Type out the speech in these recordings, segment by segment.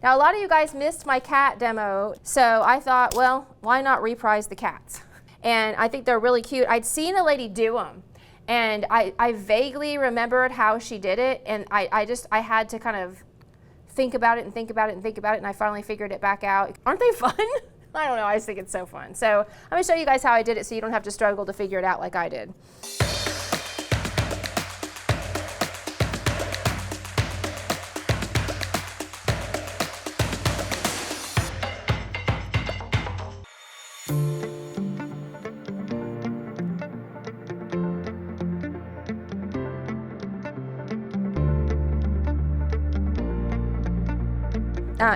Now, a lot of you guys missed my cat demo, so I thought, well, why not reprise the cats? And I think they're really cute. I'd seen a lady do them, and I vaguely remembered how she did it, and I had to kind of think about it and think about it and think about it, and I finally figured it back out. Aren't they fun? I don't know, I just think it's so fun. So I'm gonna show you guys how I did it so you don't have to struggle to figure it out like I did.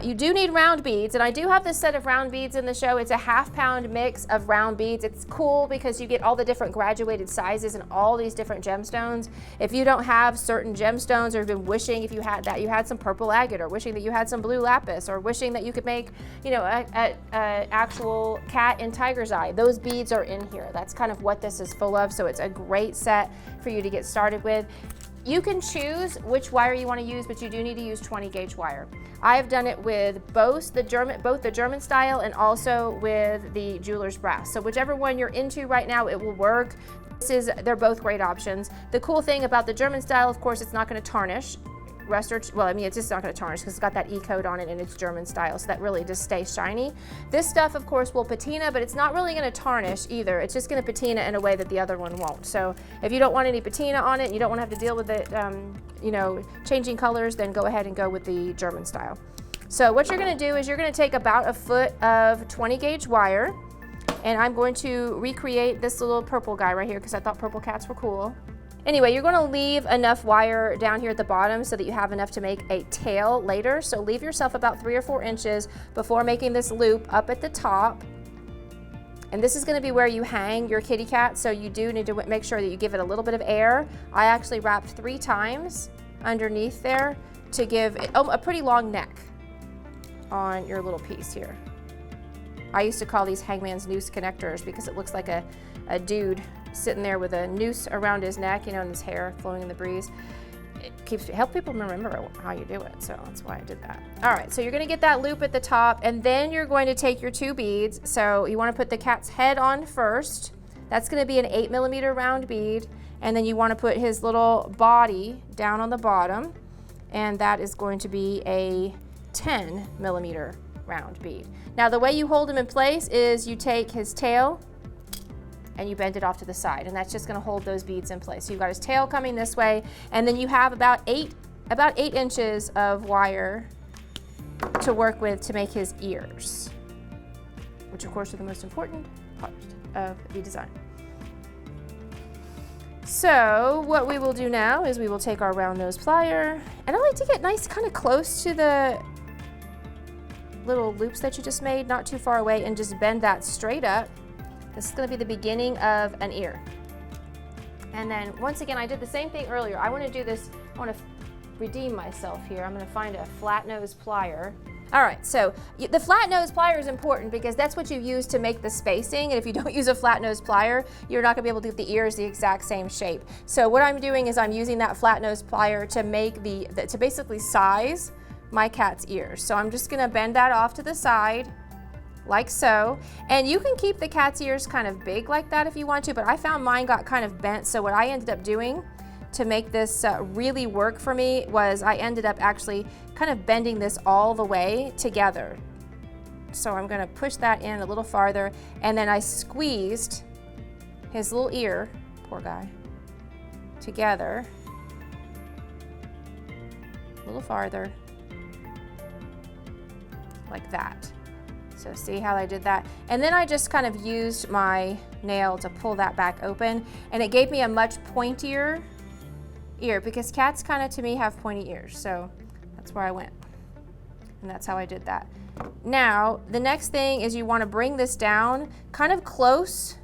You do need round beads, and I do have this set of round beads in the show. It's a half-pound mix of round beads. It's cool because you get all the different graduated sizes and all these different gemstones. If you don't have certain gemstones, or have been wishing if you had that, you had some purple agate, or wishing that you had some blue lapis, or wishing that you could make, you know, a actual cat and tiger's eye, those beads are in here. That's kind of what this is full of, so it's a great set for you to get started with. You can choose which wire you want to use, but you do need to use 20 gauge wire. I've done it with both the German style and also with the jeweler's brass. So whichever one you're into right now, it will work. They're both great options. The cool thing about the German style, of course, it's not going to tarnish. Well, I mean, it's just not going to tarnish because it's got that E-coat on it and it's German style, so that really just stays shiny. This stuff, of course, will patina, but it's not really going to tarnish either. It's just going to patina in a way that the other one won't. So if you don't want any patina on it, you don't want to have to deal with it, you know, changing colors, then go ahead and go with the German style. So what you're going to do is you're going to take about a foot of 20 gauge wire, and I'm going to recreate this little purple guy right here because I thought purple cats were cool. Anyway, you're going to leave enough wire down here at the bottom so that you have enough to make a tail later. So leave yourself about 3 or 4 inches before making this loop up at the top. And this is going to be where you hang your kitty cat, so you do need to make sure that you give it a little bit of air. I actually wrapped 3 times underneath there to give it a pretty long neck on your little piece here. I used to call these hangman's noose connectors because it looks like a dude sitting there with a noose around his neck, you know, and his hair flowing in the breeze. It helps people remember how you do it, so that's why I did that. All right, so you're going to get that loop at the top, and then you're going to take your 2 beads. So you want to put the cat's head on first. That's going to be an 8mm round bead, and then you want to put his little body down on the bottom, and that is going to be a 10mm round bead. Now the way you hold him in place is you take his tail and you bend it off to the side, and that's just going to hold those beads in place. So you've got his tail coming this way, and then you have about 8 inches of wire to work with to make his ears, which of course are the most important part of the design. So what we will do now is we will take our round nose plier, and I like to get nice kind of close to the little loops that you just made, not too far away, and just bend that straight up. This is going to be the beginning of an ear. And then once again, I did the same thing earlier. I want to do this, I want to redeem myself here. I'm going to find a flat nose plier. All right, so the flat nose plier is important because that's what you use to make the spacing. And if you don't use a flat nose plier, you're not going to be able to get the ears the exact same shape. So what I'm doing is I'm using that flat nose plier to make to basically size my cat's ears. So I'm just going to bend that off to the side, like so. And you can keep the cat's ears kind of big like that if you want to, but I found mine got kind of bent. So what I ended up doing to make this really work for me was I ended up actually kind of bending this all the way together. So I'm going to push that in a little farther, and then I squeezed his little ear, poor guy, together a little farther, like that. So see how I did that? And then I just kind of used my nail to pull that back open, and it gave me a much pointier ear because cats kind of, to me, have pointy ears. So that's where I went, and that's how I did that. Now, the next thing is you want to bring this down kind of close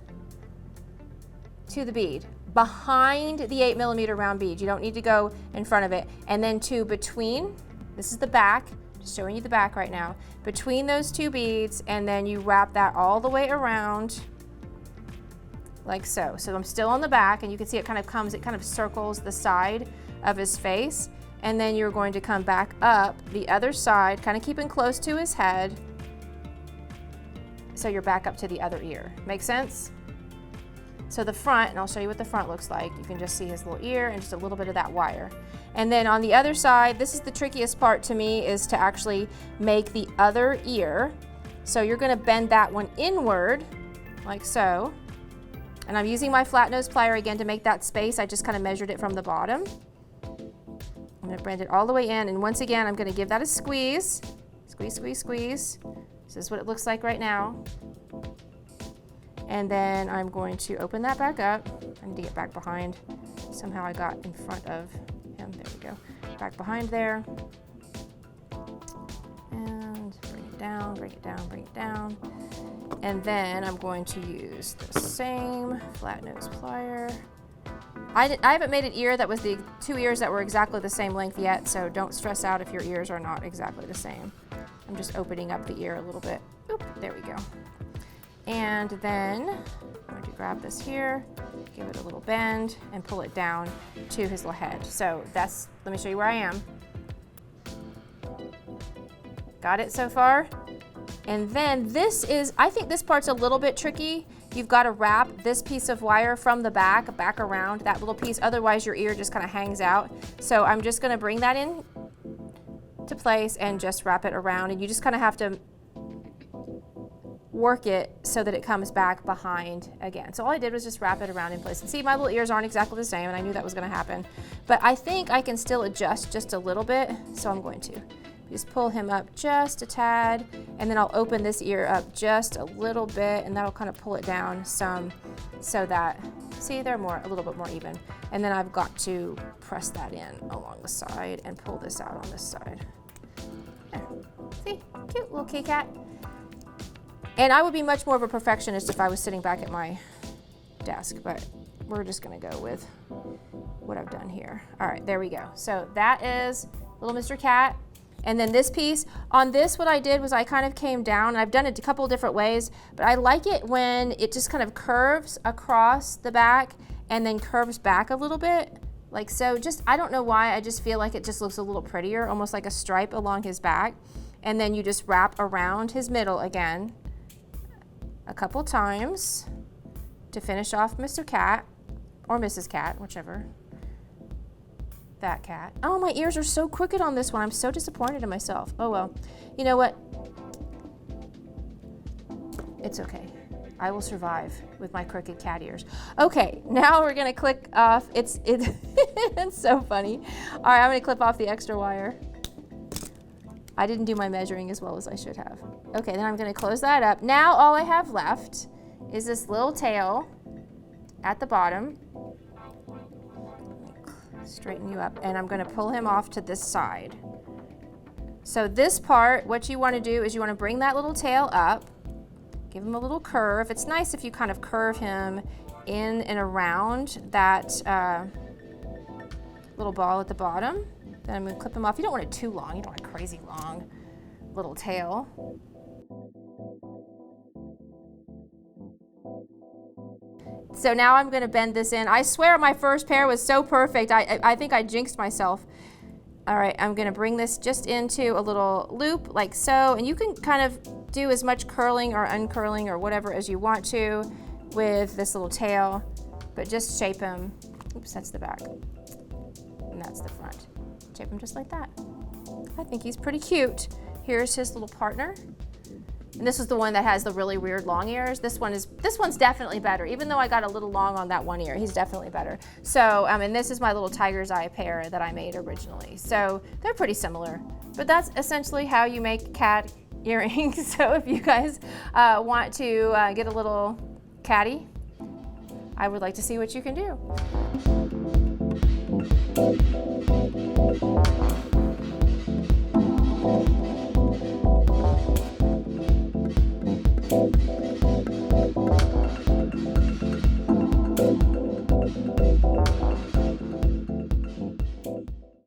to the bead, behind the 8mm round bead. You don't need to go in front of it. And then to between, this is the back, just showing you the back right now, between those 2 beads, and then you wrap that all the way around like so. So I'm still on the back, and you can see it kind of circles the side of his face, and then you're going to come back up the other side, kind of keeping close to his head, so you're back up to the other ear. Make sense? So the front, and I'll show you what the front looks like. You can just see his little ear and just a little bit of that wire. And then on the other side, this is the trickiest part to me, is to actually make the other ear. So you're gonna bend that one inward, like so. And I'm using my flat nose plier again to make that space. I just kind of measured it from the bottom. I'm gonna bend it all the way in, and once again, I'm gonna give that a squeeze. Squeeze, squeeze, squeeze. This is what it looks like right now. And then I'm going to open that back up. I need to get back behind. Somehow I got in front of him. There we go. Back behind there. And bring it down, bring it down, bring it down. And then I'm going to use the same flat nose plier. I haven't made an ear that was the two ears that were exactly the same length yet, so don't stress out if your ears are not exactly the same. I'm just opening up the ear a little bit. Oop, there we go. And then I'm going to grab this here, give it a little bend, and pull it down to his little head. So that's, let me show you where I am. Got it so far? And then this is, I think this part's a little bit tricky. You've got to wrap this piece of wire from the back around that little piece, otherwise your ear just kind of hangs out. So I'm just going to bring that in to place and just wrap it around, and you just kind of have to work it so that it comes back behind again. So all I did was just wrap it around in place. And see, my little ears aren't exactly the same, and I knew that was going to happen. But I think I can still adjust just a little bit, so I'm going to just pull him up just a tad, and then I'll open this ear up just a little bit, and that'll kind of pull it down some so that, see, they're a little bit more even. And then I've got to press that in along the side and pull this out on this side. There. See, cute little kitty cat. And I would be much more of a perfectionist if I was sitting back at my desk, but we're just gonna go with what I've done here. All right, there we go. So that is little Mr. Cat. And then this piece, on this what I did was I kind of came down, and I've done it a couple different ways, but I like it when it just kind of curves across the back and then curves back a little bit, like so. Just, I don't know why, I just feel like it just looks a little prettier, almost like a stripe along his back. And then you just wrap around his middle again a couple times to finish off Mr. Cat, or Mrs. Cat, whichever. That cat. Oh, my ears are so crooked on this one. I'm so disappointed in myself. Oh well. You know what? It's okay. I will survive with my crooked cat ears. Okay, now we're gonna click off. It's so funny. All right, I'm gonna clip off the extra wire. I didn't do my measuring as well as I should have. Okay, then I'm gonna close that up. Now all I have left is this little tail at the bottom. Straighten you up, and I'm gonna pull him off to this side. So this part, what you wanna do is you wanna bring that little tail up, give him a little curve. It's nice if you kind of curve him in and around that little ball at the bottom. Then I'm gonna clip him off. You don't want it too long. You don't want a crazy long little tail. So now I'm gonna bend this in. I swear my first pair was so perfect. I think I jinxed myself. All right, I'm gonna bring this just into a little loop like so, and you can kind of do as much curling or uncurling or whatever as you want to with this little tail, but just shape him. Oops, that's the back, and that's the front. Shape him just like that. I think he's pretty cute. Here's his little partner. And this is the one that has the really weird long ears. This one's definitely better. Even though I got a little long on that one ear, he's definitely better. So, and this is my little tiger's eye pair that I made originally. So they're pretty similar, but that's essentially how you make cat earrings. So if you guys want to get a little catty, I would like to see what you can do.